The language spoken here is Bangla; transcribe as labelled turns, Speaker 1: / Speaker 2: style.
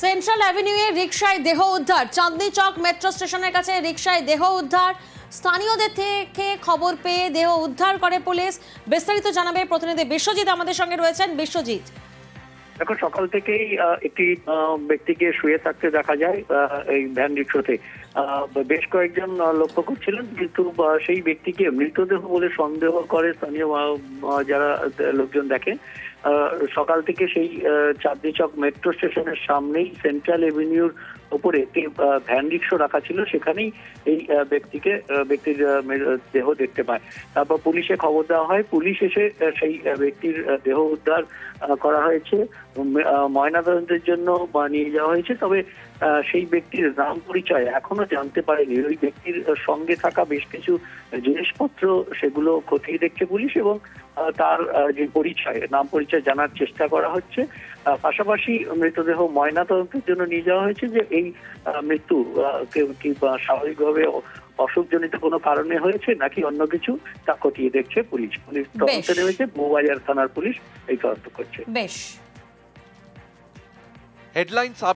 Speaker 1: সেন্ট্রাল অ্যাভিনিউয়ে রিকশায় দেহ উদ্ধার। চাঁদনি চক মেট্রো স্টেশনের কাছে রিকশায় দেহ উদ্ধার। স্থানীয়দের থেকে খবর পেয়ে দেহ উদ্ধার করে পুলিশ। বিস্তারিত জানাবে প্রতিনিধি বিশ্বজিৎ আমাদের সঙ্গে রয়েছেন। বিশ্বজিৎ,
Speaker 2: দেখো, সকাল থেকেই একটি ব্যক্তিকে শুয়ে থাকতে দেখা যায় এই ভ্যান রিক্সাতে। বেশ কয়েকজন লক্ষ্য করছিলেন, কিন্তু সেই ব্যক্তিকে মৃতদেহ বলে সন্দেহ করে স্থানীয় যারা লোকজন দেখে। সকাল থেকে সেই চাঁদনি চক মেট্রো স্টেশনের সামনেই সেন্ট্রাল এভিনিউর উপরে একটি ভ্যান রিক্সা রাখা ছিল, সেখানেই এই ব্যক্তির দেহ দেখতে পায়। তারপর পুলিশে খবর দেওয়া হয়, পুলিশ এসে সেই ব্যক্তির দেহ উদ্ধার করা হয়েছে, ময়নাতদন্তের জন্য নিয়ে যাওয়া হয়েছে। তবে সেই ব্যক্তির নাম পরিচয় এখনো জানতে পারেনি। ওই ব্যক্তির সঙ্গে থাকা বেশ কিছু জিনিসপত্র সেগুলো খতিয়ে দেখছে পুলিশ, এবং তার যে নাম পরিচয় জানার চেষ্টা করা হচ্ছে। পাশাপাশি মৃতদেহ ময়নাতদন্তের জন্য নিয়ে যাওয়া হয়েছে। যে এই মৃত্যু কি স্বাভাবিকভাবে অসুখজনিত কোনো কারণে হয়েছে নাকি অন্য কিছু, তা খতিয়ে দেখছে পুলিশ। তদন্তে নেমেছে বউবাজার থানার পুলিশ, এই তদন্ত করছে।
Speaker 1: বেশ।
Speaker 3: হেডলাইন্স